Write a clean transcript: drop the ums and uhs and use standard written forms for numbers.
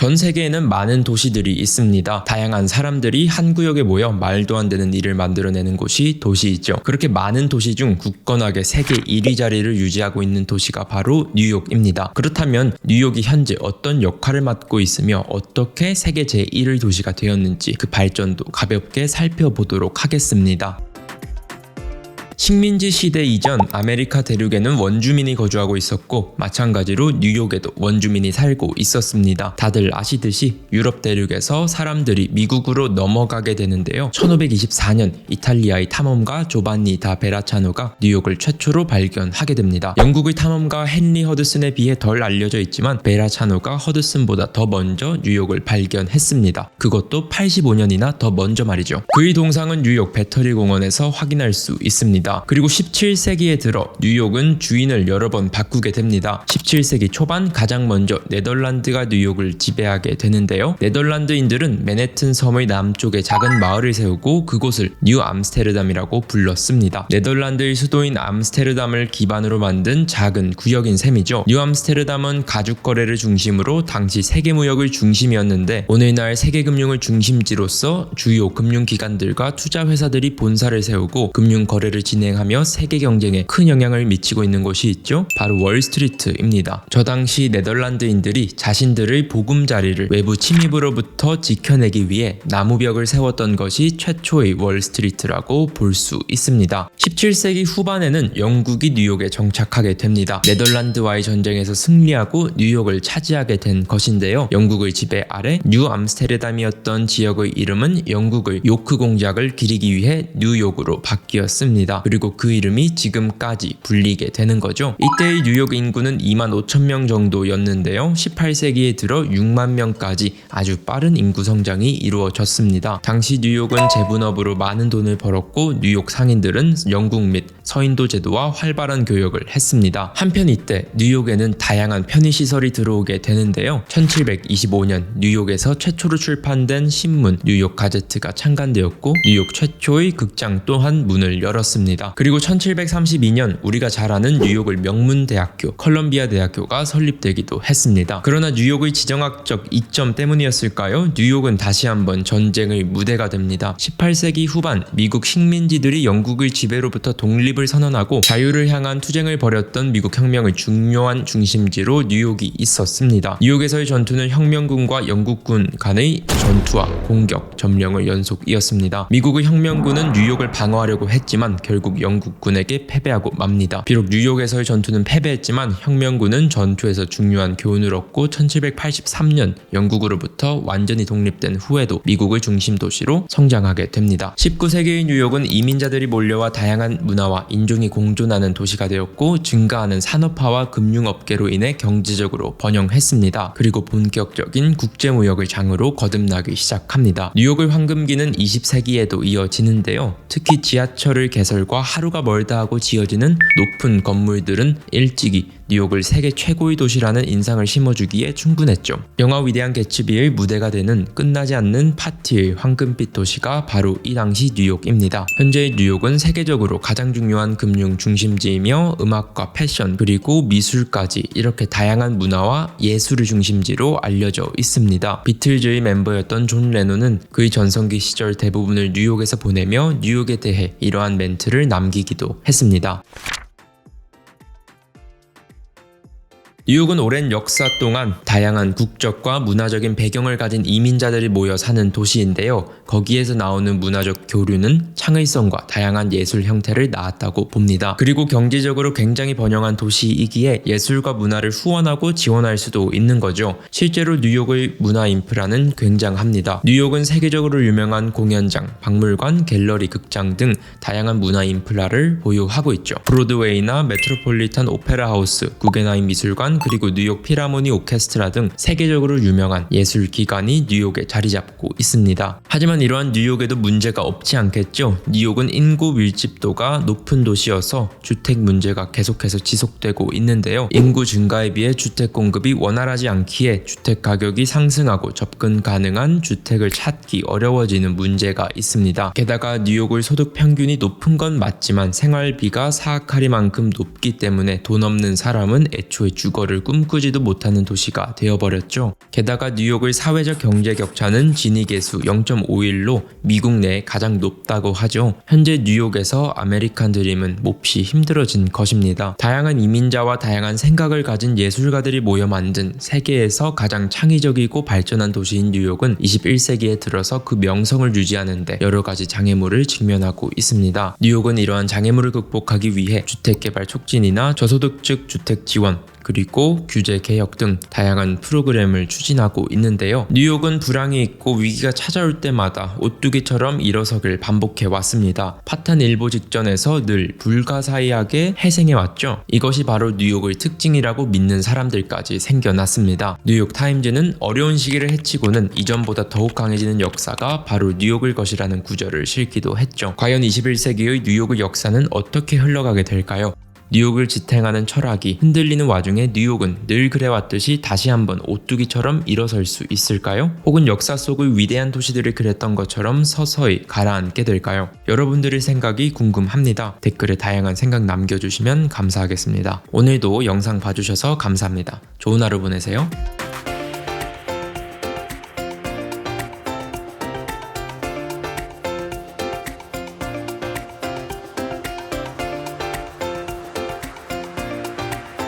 전 세계에는 많은 도시들이 있습니다. 다양한 사람들이 한 구역에 모여 말도 안 되는 일을 만들어내는 곳이 도시이죠. 그렇게 많은 도시 중 굳건하게 세계 1위 자리를 유지하고 있는 도시가 바로 뉴욕입니다. 그렇다면 뉴욕이 현재 어떤 역할을 맡고 있으며 어떻게 세계 제1위 도시가 되었는지 그 발전도 가볍게 살펴보도록 하겠습니다. 식민지 시대 이전 아메리카 대륙에는 원주민이 거주하고 있었고 마찬가지로 뉴욕에도 원주민이 살고 있었습니다. 다들 아시듯이 유럽 대륙에서 사람들이 미국으로 넘어가게 되는데요. 1524년 이탈리아의 탐험가 조반니 다 베라차노가 뉴욕을 최초로 발견하게 됩니다. 영국의 탐험가 헨리 허드슨에 비해 덜 알려져 있지만 베라차노가 허드슨보다 더 먼저 뉴욕을 발견했습니다. 그것도 85년이나 더 먼저 말이죠. 그의 동상은 뉴욕 배터리 공원에서 확인할 수 있습니다. 그리고 17세기에 들어 뉴욕은 주인을 여러 번 바꾸게 됩니다. 17세기 초반 가장 먼저 네덜란드가 뉴욕을 지배하게 되는데요. 네덜란드인들은 맨해튼 섬의 남쪽에 작은 마을을 세우고 그곳을 뉴 암스테르담이라고 불렀습니다. 네덜란드의 수도인 암스테르담을 기반으로 만든 작은 구역인 셈이죠. 뉴 암스테르담은 가죽 거래를 중심으로 당시 세계 무역의 중심이었는데 오늘날 세계 금융의 중심지로서 주요 금융기관들과 투자회사들이 본사를 세우고 금융 거래를 진행하며 세계 경쟁에 큰 영향을 미치고 있는 곳이 있죠. 바로 월스트리트입니다. 저 당시 네덜란드인들이 자신들의 보금자리를 외부 침입으로부터 지켜내기 위해 나무벽을 세웠던 것이 최초의 월스트리트라고 볼 수 있습니다. 17세기 후반에는 영국이 뉴욕에 정착하게 됩니다. 네덜란드와의 전쟁에서 승리하고 뉴욕을 차지하게 된 것인데요. 영국의 지배 아래 뉴 암스테르담이었던 지역의 이름은 영국의 요크 공작을 기리기 위해 뉴욕으로 바뀌었습니다. 그리고 그 이름이 지금까지 불리게 되는 거죠. 이때의 뉴욕 인구는 25,000명 정도였는데요. 18세기에 들어 6만 명까지 아주 빠른 인구 성장이 이루어졌습니다. 당시 뉴욕은 재분업으로 많은 돈을 벌었고 뉴욕 상인들은 영국 및 서인도 제도와 활발한 교역을 했습니다. 한편 이때 뉴욕에는 다양한 편의시설이 들어오게 되는데요. 1725년 뉴욕에서 최초로 출판된 신문 뉴욕 가제트가 창간되었고 뉴욕 최초의 극장 또한 문을 열었습니다. 그리고 1732년 우리가 잘 아는 뉴욕의 명문대학교 컬럼비아 대학교가 설립되기도 했습니다. 그러나 뉴욕의 지정학적 이점 때문이었을까요? 뉴욕은 다시 한번 전쟁의 무대가 됩니다. 18세기 후반 미국 식민지들이 영국의 지배로부터 독립을 선언하고 자유를 향한 투쟁을 벌였던 미국 혁명의 중요한 중심지로 뉴욕이 있었습니다. 뉴욕에서의 전투는 혁명군과 영국군 간의 전투와 공격, 점령의 연속이었습니다. 미국의 혁명군은 뉴욕을 방어하려고 했지만 결국 영국군에게 패배하고 맙니다. 비록 뉴욕에서의 전투는 패배했지만 혁명군은 전투에서 중요한 교훈을 얻고 1783년 영국으로부터 완전히 독립된 후에도 미국의 중심 도시로 성장하게 됩니다. 19세기의 뉴욕은 이민자들이 몰려와 다양한 문화와 인종이 공존하는 도시가 되었고 증가하는 산업화와 금융업계로 인해 경제적으로 번영했습니다. 그리고 본격적인 국제무역의 장으로 거듭나기 시작합니다. 뉴욕의 황금기는 20세기에도 이어지는데요. 특히 지하철의 개설과 하루가 멀다 하고 지어지는 높은 건물들은 일찍이 뉴욕을 세계 최고의 도시라는 인상을 심어주기에 충분했죠. 영화 위대한 개츠비의 무대가 되는 끝나지 않는 파티의 황금빛 도시가 바로 이 당시 뉴욕입니다. 현재의 뉴욕은 세계적으로 가장 중요한 금융 중심지이며 음악과 패션 그리고 미술까지 이렇게 다양한 문화와 예술의 중심지로 알려져 있습니다. 비틀즈의 멤버였던 존 레논은 그의 전성기 시절 대부분을 뉴욕에서 보내며 뉴욕에 대해 이러한 멘트를 남기기도 했습니다. 뉴욕은 오랜 역사 동안 다양한 국적과 문화적인 배경을 가진 이민자들이 모여 사는 도시인데요. 거기에서 나오는 문화적 교류는 창의성과 다양한 예술 형태를 낳았다고 봅니다. 그리고 경제적으로 굉장히 번영한 도시이기에 예술과 문화를 후원하고 지원할 수도 있는 거죠. 실제로 뉴욕의 문화 인프라는 굉장합니다. 뉴욕은 세계적으로 유명한 공연장, 박물관, 갤러리, 극장 등 다양한 문화 인프라를 보유하고 있죠. 브로드웨이나 메트로폴리탄 오페라 하우스, 구겐하임 미술관, 그리고 뉴욕 필하모니 오케스트라 등 세계적으로 유명한 예술기관이 뉴욕에 자리 잡고 있습니다. 하지만 이러한 뉴욕에도 문제가 없지 않겠죠. 뉴욕은 인구 밀집도가 높은 도시여서 주택 문제가 계속해서 지속되고 있는데요. 인구 증가에 비해 주택 공급이 원활하지 않기에 주택 가격이 상승하고 접근 가능한 주택을 찾기 어려워지는 문제가 있습니다. 게다가 뉴욕의 소득 평균이 높은 건 맞지만 생활비가 사악하리만큼 높기 때문에 돈 없는 사람은 애초에 죽어 과거를 꿈꾸지도 못하는 도시가 되어버렸죠. 게다가 뉴욕의 사회적 경제 격차는 지니계수 0.51로 미국 내 가장 높다고 하죠. 현재 뉴욕에서 아메리칸 드림은 몹시 힘들어진 것입니다. 다양한 이민자와 다양한 생각을 가진 예술가들이 모여 만든 세계에서 가장 창의적이고 발전한 도시인 뉴욕은 21세기에 들어서 그 명성을 유지하는데 여러 가지 장애물을 직면하고 있습니다. 뉴욕은 이러한 장애물을 극복하기 위해 주택개발 촉진이나 저소득층 주택 지원, 그리고 규제 개혁 등 다양한 프로그램을 추진하고 있는데요. 뉴욕은 불황이 있고 위기가 찾아올 때마다 오뚜기처럼 일어서길 반복해 왔습니다. 파탄일보 직전에서 늘 불가사의하게 해생해 왔죠. 이것이 바로 뉴욕의 특징이라고 믿는 사람들까지 생겨났습니다. 뉴욕 타임즈는 어려운 시기를 헤치고는 이전보다 더욱 강해지는 역사가 바로 뉴욕일 것이라는 구절을 실기도 했죠. 과연 21세기의 뉴욕의 역사는 어떻게 흘러가게 될까요? 뉴욕을 지탱하는 철학이 흔들리는 와중에 뉴욕은 늘 그래왔듯이 다시 한번 오뚜기처럼 일어설 수 있을까요? 혹은 역사 속의 위대한 도시들을 그렸던 것처럼 서서히 가라앉게 될까요? 여러분들의 생각이 궁금합니다. 댓글에 다양한 생각 남겨주시면 감사하겠습니다. 오늘도 영상 봐주셔서 감사합니다. 좋은 하루 보내세요.